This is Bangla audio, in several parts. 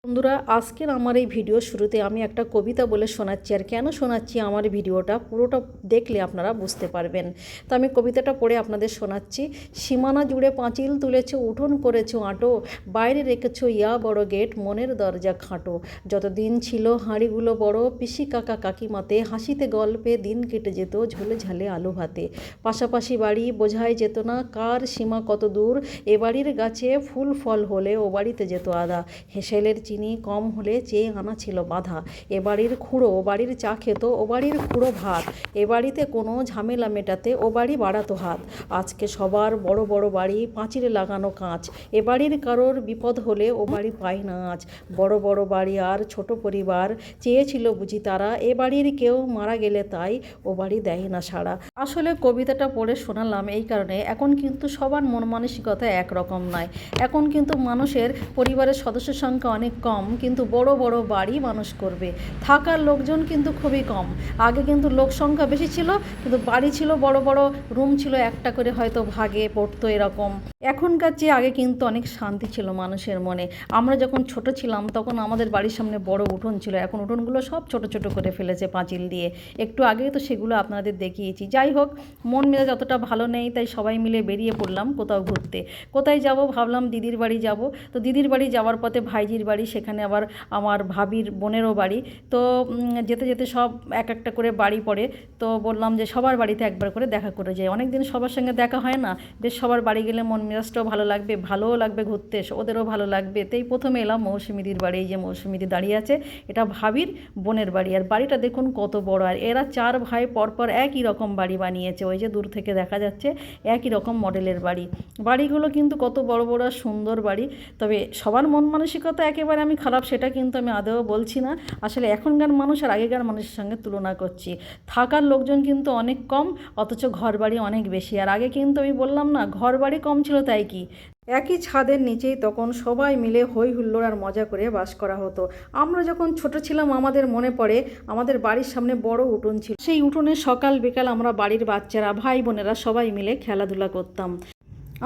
বন্ধুরা, আজকের আমার এই ভিডিও শুরুতে আমি একটা কবিতা বলে শোনাচ্ছি। আর কেন শোনাচ্ছি আমার ভিডিওটা পুরোটা দেখলে আপনারা বুঝতে পারবেন। তো আমি কবিতাটা পড়ে আপনাদের শোনাচ্ছি। সীমানা জুড়ে পাঁচিল তুলেছ, উঠোন করেছ আঁটো, বাইরে রেখেছ ইয়া বড় গেট, মনের দরজা খাটো। যতদিন ছিল হাঁড়িগুলো বড়, পিসি কাকা কাকিমাতে হাসিতে গল্পে দিন কেটে যেত ঝোলে ঝালে আলু ভাতে। পাশাপাশি বাড়ি বোঝাই যেত না কার সীমা কত দূর, এ বাড়ির গাছে ফুল ফল হলে ও বাড়িতে যেত আদা। হেসেলের চিনি কম হলে চেয়ে আনা ছিল বাধা, এ বাড়ির খুঁড়ো ও বাড়ির চা খেত ও বাড়ির খুঁড়ো ভাত, এ বাড়িতে কোনো ঝামেলা মেটাতে ও বাড়ি বাড়াতো হাত। আজকে সবার বড় বড় বাড়ি, পাঁচিলে লাগানো কাঁচ, এ বাড়ির কারোর বিপদ হলে ও বাড়ি পায় না আজ। বড় বড় বাড়ি আর ছোট পরিবার চেয়েছিল বুঝি তারা, এ বাড়ির কেউ মারা গেলে তাই ও বাড়ি দেয় না সাড়া। আসলে কবিতাটা পড়ে শোনালাম এই কারণে, এখন কিন্তু সবার মন মানসিকতা একরকম নয়। এখন কিন্তু মানুষের পরিবারের সদস্য সংখ্যা অনেক কম, কিন্তু বড় বড় বাড়ি মানুষ করবে, থাকার লোকজন কিন্তু খুবই কম। আগে কিন্তু লোক সংখ্যা বেশি ছিল, কিন্তু বাড়ি ছিল বড় বড়, রুম ছিল একটা করে হয়তো ভাগে পড়তো এরকম। এখনকার চেয়ে আগে কিন্তু অনেক শান্তি ছিল মানুষের মনে। আমরা যখন ছোট ছিলাম তখন আমাদের বাড়ির সামনে বড় উঠোন ছিল, এখন উঠোনগুলো সব ছোট ছোট করে ফেলেছে পাঁচিল দিয়ে। একটু আগেই তো সেগুলো আপনাদের দেখিয়েছি। যাই হোক, মন মেজাজ অতটা ভালো নেই, তাই সবাই মিলে বেরিয়ে পড়লাম কোথাও ঘুরতে। কোথায় যাব ভাবলাম দিদির বাড়ি যাব। তো দিদির বাড়ি যাওয়ার পথে ভাইজির বাড়ি, সেখানে আবার আমার ভাবির বোনেরও বাড়ি। তো যেতে যেতে সব এক একটা করে বাড়ি পড়ে। তো বললাম যে সবার বাড়িতে একবার করে দেখা করে যাই, অনেক দিন সবার সঙ্গে দেখা হয় না, বেশ সবার বাড়ি গেলে মন মেজাজটাও ভালো লাগবে, ভালোও লাগবে ঘুরতে, ওদেরও ভালো লাগবে। তাই প্রথমে এলাম মৌসুমিদির বাড়ি। এই যে মৌসুমিদি দাঁড়িয়ে আছে, এটা ভাবির বোনের বাড়ি। আর বাড়িটা দেখুন কত বড়, আর এরা 4 ভাই পরপর একই রকম বাড়ি বানিয়েছে। ওই যে দূর থেকে দেখা যাচ্ছে একই রকম মডেলের বাড়ি। বাড়িগুলো কিন্তু কত বড় বড় সুন্দর বাড়ি। তবে সবার মন মানসিকতা একেবারে আমি খারাপ সেটা কিন্তু আমি আদৌ বলছি না। আসলে এখনকার মানুষ আর আগেকার মানুষের সঙ্গে তুলনা করছি। থাকার লোকজন কিন্তু অনেক কম, অথচ ঘরবাড়ি অনেক বেশি। আর আগে কিন্তু আমি বললাম না ঘরবাড়ি কম ছিল তাই কি, একই ছাদের নিচেই তখন সবাই মিলে হই হুল্লোড় আর মজা করে বাস করা হতো। আমরা যখন ছোট ছিলাম আমাদের মনে পড়ে আমাদের বাড়ির সামনে বড় উঠোন ছিল, সেই উঠোনে সকাল বিকাল আমরা বাড়ির বাচ্চারা ভাই বোনেরা সবাই মিলে খেলাধুলা করতাম।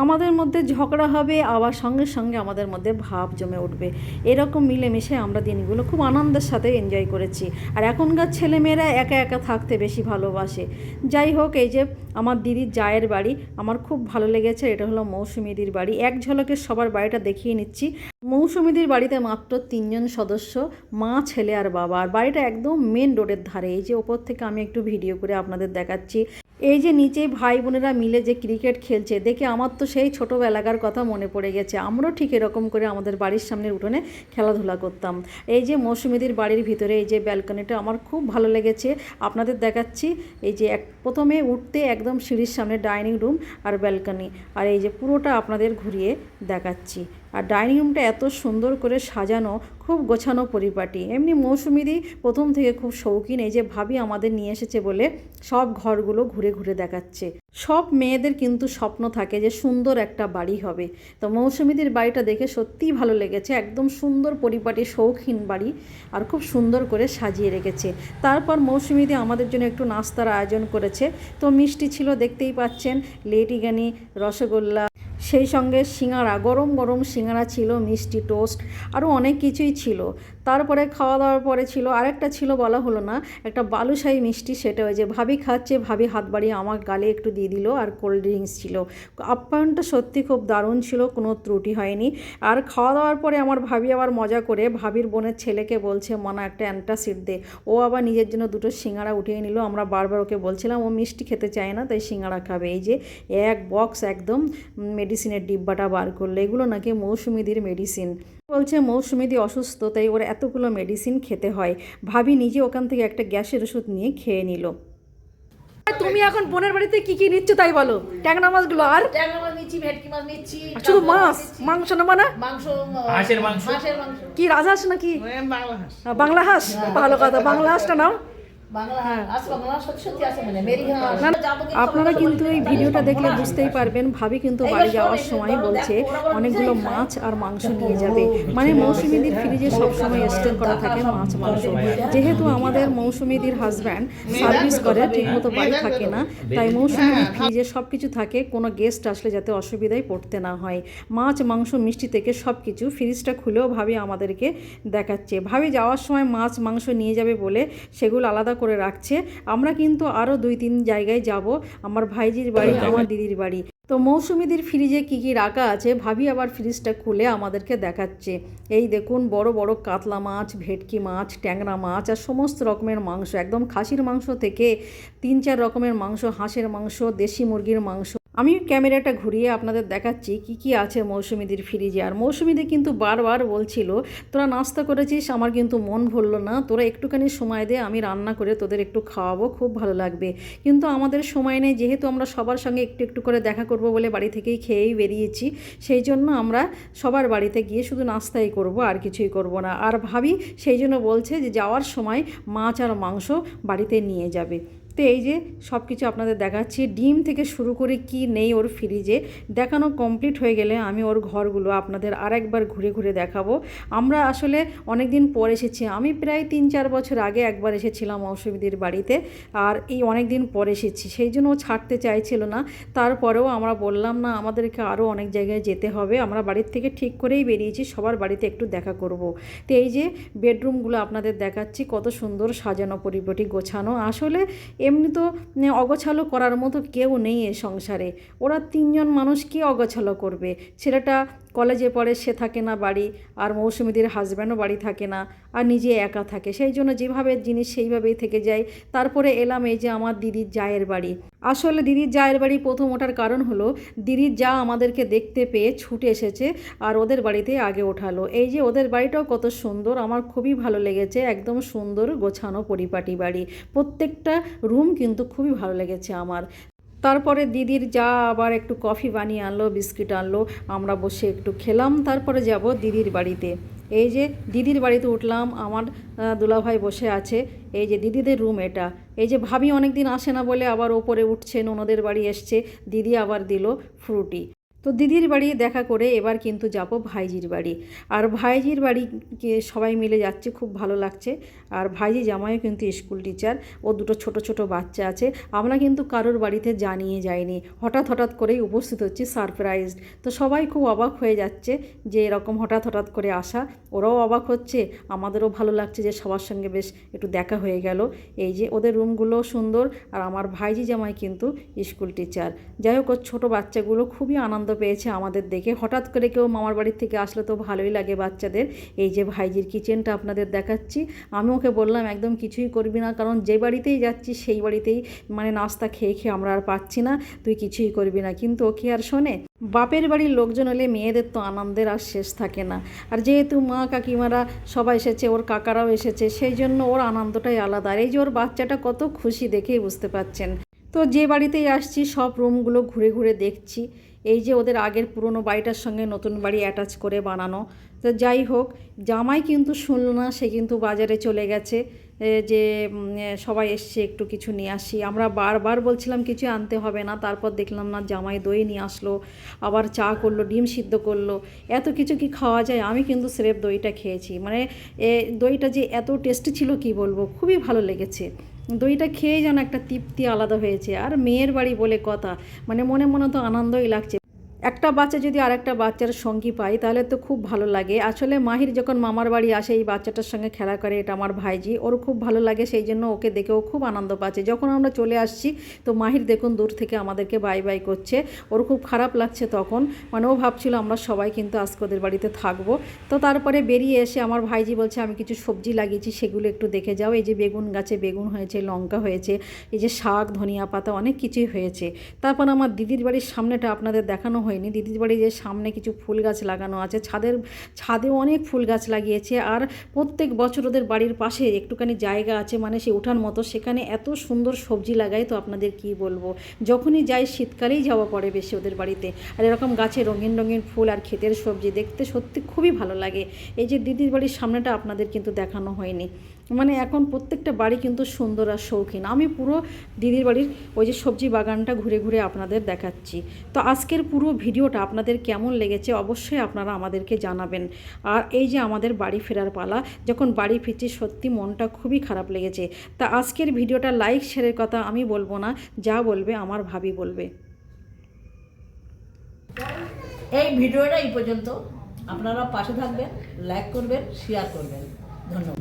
আমাদের মধ্যে ঝগড়া হবে, আবার সঙ্গে সঙ্গে আমাদের মধ্যে ভাব জমে উঠবে। এরকম মিলেমিশে আমরা দিনগুলো খুব আনন্দের সাথে এনজয় করেছি। আর এখনকার ছেলেমেয়েরা একা একা থাকতে বেশি ভালোবাসে। যাই হোক, এই যে আমার দিদির জায়ের বাড়ি আমার খুব ভালো লেগেছে। এটা হলো মৌসুমিদির বাড়ি। এক ঝলকে সবার বাড়িটা দেখিয়ে নিচ্ছি। মৌসুমিদির বাড়িতে মাত্র 3 জন সদস্য, মা ছেলে আর বাবা। আর বাড়িটা একদম মেন রোডের ধারে। এই যে ওপর থেকে আমি একটু ভিডিও করে আপনাদের দেখাচ্ছি। এই যে নিচেই ভাই বোনেরা মিলে যে ক্রিকেট খেলছে দেখে আমার তো সেই ছোটোবেলাকার কথা মনে পড়ে গেছে। আমরাও ঠিক এরকম করে আমাদের বাড়ির সামনের উঠোনে খেলাধুলা করতাম। এই যে মৌসুমিদির বাড়ির ভিতরে এই যে ব্যালকনিটা আমার খুব ভালো লেগেছে, আপনাদের দেখাচ্ছি। এই যে প্রথমে উঠতে একদম সিঁড়ির সামনে ডাইনিং রুম আর ব্যালকনি, আর এই যে পুরোটা আপনাদের ঘুরিয়ে দেখাচ্ছি। আর ডাইনিং রুমটা এত সুন্দর করে সাজানো, খুব গোছানো পরিপাটি। এমনি মৌসুমিদি প্রথম থেকে খুব শৌখিন। এই যে ভাবি আমাদের নিয়ে এসেছে বলে সব ঘরগুলো ঘুরে ঘুরে দেখাচ্ছে। সব মেয়েদের কিন্তু স্বপ্ন থাকে যে সুন্দর একটা বাড়ি হবে। তো মৌসুমিদির বাড়িটা দেখে সত্যিই ভালো লেগেছে। একদম সুন্দর পরিপাটি শৌখিন বাড়ি, আর খুব সুন্দর করে সাজিয়ে রেখেছে। তারপর মৌসুমিদি আমাদের জন্য একটু নাস্তার আয়োজন করেছে। তো মিষ্টি ছিল দেখতেই পাচ্ছেন, লেডিকেনি, রসগোল্লা, সেই সঙ্গে সিঙ্গারা, গরম গরম সিঙ্গারা ছিল, মিষ্টি টোস্ট, আরও অনেক কিছুই ছিল। তারপরে খাওয়া দাওয়ার পরে ছিল আরেকটা ছিল বলা হলো না, একটা বালুশাহী মিষ্টি। সেটা ওই যে ভাবি খাচ্ছে, ভাবি হাত বাড়িয়ে আমার গালে একটু দিয়ে দিল। আর কোল্ড ড্রিঙ্কস ছিল। আপ্যায়নটা সত্যি খুব দারুণ ছিল, কোনো ত্রুটি হয়নি। আর খাওয়া দাওয়ার পরে আমার ভাবি আবার মজা করে ভাবির বোনের ছেলেকে বলছে, মনা একটা অ্যান্টাসিড দে। ও আবার নিজের জন্য 2টো সিঙ্গারা উঠিয়ে নিল। আমরা বারবার ওকে বলছিলাম, ও মিষ্টি খেতে চায় না, তাই সিঙ্গারা খাবে। এই যে এক বক্স একদম মেডিসিনের ডিব্বাটা বার করলো, এগুলো নাকি মৌসুমিদির মেডিসিন। বলছে মৌসুমিদি অসুস্থ, তাই ওর এতগুলো মেডিসিন খেতে হয়। ভাবি নিজে ওখান থেকে একটা গ্যাসের ওষুধ নিয়ে খেয়ে নিল। তুমি এখন বোনের বাড়িতে কি কি নিচ্ছ তাই বলো? ট্যাংরা মাছগুলো আর ট্যাংরা মাছ নিচ্ছি, ভেটকি মাছ নিচ্ছি, শুধু মাছ, মাংস না? মানে মাংস, হাঁসের মাংস। হাঁসের মাংস। কি রাজহাঁস নাকি বাংলা হাঁস। বাংলা হাঁস? ভালো কথা, বাংলা হাঁসটা নাও। বাংলা হ্যাঁ। আছে, বাংলা সত্যি সত্যি আছে মানে মেরি হ্যাঁ না, আপনারা কিন্তু এই ভিডিওটা দেখলে বুঝতেই পারবেন ভাবি কিন্তু বাড়ি যাওয়ার সময় বলছে অনেকগুলো মাছ আর মাংস নিয়ে যাবে। মানে মৌসুমীদির ফ্রিজে সবসময় স্টোর করা থাকে মাছ মাংস। যেহেতু আমাদের মৌসুমীদির হাজব্যান্ড সার্ভিস করে, ঠিকমতো বাড়ি থাকে না, তাই মৌসুমীদির ফ্রিজে সব কিছু থাকে, কোনো গেস্ট আসলে যাতে অসুবিধায় পড়তে না হয়। মাছ মাংস মিষ্টি থেকে সব কিছু ফ্রিজটা খুলেও ভাবি আমাদেরকে দেখাচ্ছে। ভাবি যাওয়ার সময় মাছ মাংস নিয়ে যাবে বলে সেগুলো আলাদা করে রাখছে। আমরা কিন্তু আরও 2-3 জায়গায় যাব, আমার ভাইজির বাড়ি, আমার দিদির বাড়ি। তো মৌসুমীদির ফ্রিজে কী কী রাখা আছে ভাবি আবার ফ্রিজটা খুলে আমাদেরকে দেখাচ্ছে। এই দেখুন বড় বড় কাতলা মাছ, ভেটকি মাছ, ট্যাংরা মাছ আর সমস্ত রকমের মাংস, একদম খাসির মাংস থেকে 3-4 রকমের মাংস, হাঁসের মাংস, দেশি মুরগির মাংস। আমি ক্যামেরাটা ঘুরিয়ে আপনাদের দেখাচ্ছি কি কি আছে মৌসুমীদির ফ্রিজে। আর মৌসুমীদি কিন্তু বারবার বলছিল তোরা নাস্তা করেছিস, আমার কিন্তু মন ভরল না, তোরা একটুখানি সময় দে, আমি রান্না করে তোদের একটু খাওয়াবো, খুব ভালো লাগবে। কিন্তু আমাদের সময় নেই, যেহেতু আমরা সবার সঙ্গে একটু একটু করে দেখা করব বলে বাড়ি থেকেই খেয়েই বেরিয়েছি, সেই জন্য আমরা সবার বাড়িতে গিয়ে শুধু নাস্তাই করব, আর কিছুই করব না। আর ভাবি সেই জন্য বলছে যে যাওয়ার সময় মাছ আর মাংস বাড়িতে নিয়ে যাবে। তো এই যে সব কিছু আপনাদের দেখাচ্ছি, ডিম থেকে শুরু করে কি নেই ওর ফ্রিজে দেখানো কমপ্লিট হয়ে গেলে আমি ওর ঘরগুলো আপনাদের আরেকবার ঘুরে ঘুরে দেখাবো। আমরা আসলে অনেক দিন পর এসেছি, আমি প্রায় 3-4 বছর আগে একবার এসেছিলাম মৌসুমীদির বাড়িতে, আর এই অনেক দিন পর এসেছি, সেই জন্য ও ছাড়তে চাইছিল না। তারপরেও আমরা বললাম না, আমাদেরকে আরও অনেক জায়গায় যেতে হবে, আমরা বাড়ির থেকে ঠিক করেই বেরিয়েছি সবার বাড়িতে একটু দেখা করব। তো এই যে বেডরুমগুলো আপনাদের দেখাচ্ছি, কত সুন্দর সাজানো, পরিপাটি, গোছানো। আসলে এমনি তো অগোছালো করার মতো কেউ নেই এ সংসারে, ওরা 3 জন মানুষ কি অগোছালো করবে। ছেলেটা কলেজে পড়ে, সে থাকে না বাড়ি, আর মৌসুমীদির হাজব্যান্ডও বাড়ি থাকে না, আর নিজে একা থাকে, সেই জন্য যেভাবে জিনিস সেইভাবেই থেকে যায়। তারপরে এলাম এই যে আমার দিদির জায়ের বাড়ি। আসলে দিদির জায়ের বাড়ি প্রথম ওঠার কারণ হলো দিদির যা আমাদেরকে দেখতে পেয়ে ছুটে এসেছে আর ওদের বাড়িতে আগে ওঠালো। এই যে ওদের বাড়িটাও কত সুন্দর, আমার খুবই ভালো লেগেছে, একদম সুন্দর গোছানো পরিপাটি বাড়ি, প্রত্যেকটা রুম কিন্তু খুবই ভালো লেগেছে আমার। তারপরে দিদির যা আবার একটু কফি বানিয়ে আনলো, বিস্কিট আনলো, আমরা বসে একটু খেলাম, তারপরে যাব দিদির বাড়িতে। এই যে দিদির বাড়িতে উঠলাম, আমার দুলাভাই বসে আছে, এই যে দিদিদের রুম এটা। এই যে ভাবি অনেক দিন আসে না বলে আবার ওপরে উঠছে, ননদের বাড়ি এসছে, দিদি আবার দিল ফ্রুটি। তো দিদির বাড়ি দেখা করে এবার কিন্তু যাব ভাইজির বাড়ি। আর ভাইজির বাড়িকে সবাই মিলে যাচ্ছে, খুব ভালো লাগছে। আর ভাইজি জামাইও কিন্তু স্কুল টিচার, ও দুটো ছোট ছোট বাচ্চা আছে। আমরা কিন্তু কারোর বাড়িতে জানিয়ে যাইনি, হঠাৎ হঠাৎ করেই উপস্থিত হচ্ছি, সারপ্রাইজড। তো সবাই খুব অবাক হয়ে যাচ্ছে যে এরকম হঠাৎ হঠাৎ করে আসা, ওরাও অবাক হচ্ছে, আমাদেরও ভালো লাগছে যে সবার সঙ্গে বেশ একটু দেখা হয়ে গেল। এই যে ওদের রুমগুলোও সুন্দর, আর আমার ভাইজি জামাই কিন্তু স্কুল টিচার। যাই হোক, ওর ছোটো বাচ্চাগুলো খুবই আনন্দ পেয়েছে আমাদের দেখে, হঠাৎ করে কেউ মামার বাড়ির থেকে আসলে তো ভালোই লাগে বাচ্চাদের। এই যে ভাইজির কিচেনটা আপনাদের দেখাচ্ছি, আমি ওকে বললাম একদম কিছুই করবি না, কারণ যে বাড়িতেই যাচ্ছি সেই বাড়িতেই মানে নাস্তা খেয়ে খেয়ে আমরা আর পাচ্ছি না, তুই কিছুই করবি না। কিন্তু ও কি আর শোনে, বাপের বাড়ির লোকজন হলে মেয়েদের তো আনন্দের আর শেষ থাকে না। আর যেহেতু মা কাকিমারা সবাই এসেছে, ওর কাকারাও এসেছে, সেই জন্য ওর আনন্দটাই আলাদা। আর এই যে ওর বাচ্চাটা কত খুশি দেখেই বুঝতে পারছেন। তো যে বাড়িতেই আসছি সব রুমগুলো ঘুরে ঘুরে দেখছি। এই যে ওদের আগের পুরনো বাড়িটার সঙ্গে নতুন বাড়ি অ্যাটাচ করে বানানো। তো যাই হোক, জামাই কিন্তু শুনল না, সে কিন্তু বাজারে চলে গেছে যে সবাই এসছে একটু কিছু নিয়ে আসি। আমরা বারবার বলছিলাম কিছু আনতে হবে না, তারপর দেখলাম না জামাই দই নিয়ে আসলো, আবার চা করলো, ডিম সিদ্ধ করলো, এত কিছু কি খাওয়া যায়। আমি কিন্তু স্রেফ দইটা খেয়েছি, মানে দইটা যে এত টেস্টি ছিল কি বলবো, খুবই ভালো লেগেছে। দইটা খেয়ে যেন একটা তৃপ্তি আলাদা হয়েছে। আর মেয়ের বাড়ি বলে কথা, মানে মনে মনে তো আনন্দই লাগছে। একটা বাচ্চা যদি আর একটা বাচ্চার সঙ্গী পাই তাহলে তো খুব ভালো লাগে। আসলে মাহির যখন মামার বাড়ি আসে এই বাচ্চাটার সঙ্গে খেলা করে, এটা আমার ভাইজি, ওর খুব ভালো লাগে, সেই জন্য ওকে দেখেও খুব আনন্দ পাচ্ছে। যখন আমরা চলে আসছি তো মাহির দেখুন দূর থেকে আমাদেরকে বাই বাই করছে, ওর খুব খারাপ লাগছে তখন, মানে ও ভাবছিল আমরা সবাই কিন্তু আজকে ওদের বাড়িতে থাকবো। তো তারপরে বেরিয়ে এসে আমার ভাইজি বলছে আমি কিছু সবজি লাগিয়েছি সেগুলো একটু দেখে যাও। এই যে বেগুন গাছে বেগুন হয়েছে, লঙ্কা হয়েছে, এই যে শাক, ধনিয়া পাতা, অনেক কিছুই হয়েছে। তারপর আমার দিদির বাড়ির সামনেটা আপনাদের দেখানো হয়নি, দিদির বাড়ি যে সামনে কিছু ফুল গাছ লাগানো আছে, ছাদেও অনেক ফুল গাছ লাগিয়েছে। আর প্রত্যেক বছর ওদের বাড়ির পাশে একটুখানি জায়গা আছে, মানে সে উঠান মতো, সেখানে এত সুন্দর সবজি লাগায় তো আপনাদের কি বলবো। যখনই যাই শীতকালেই যাওয়া পড়ে বেশি ওদের বাড়িতে। আর এরকম গাছে রঙিন রঙিন ফুল আর ক্ষেতের সবজি দেখতে সত্যি খুবই ভালো লাগে। এই যে দিদির বাড়ির সামনেটা আপনাদের কিন্তু দেখানো হয়নি। মানে এখন প্রত্যেকটা বাড়ি কিন্তু সুন্দর আর শৌখিন। আমি পুরো দিদির বাড়ির ওই যে সবজি বাগানটা ঘুরে ঘুরে আপনাদের দেখাচ্ছি। তো আজকের পুরো ভিডিওটা আপনাদের কেমন লেগেছে অবশ্যই আপনারা আমাদেরকে জানাবেন। আর এই যে আমাদের বাড়ি ফেরার পালা, যখন বাড়ি ফিরছি সত্যি মনটা খুবই খারাপ লেগেছে। তা আজকের ভিডিওটা লাইক শেয়ারের কথা আমি বলবো না, যা বলবে আমার ভাবি বলবে। এই ভিডিওটা এই পর্যন্ত। আপনারা পাশে থাকবেন, লাইক করবেন, শেয়ার করবেন। ধন্যবাদ।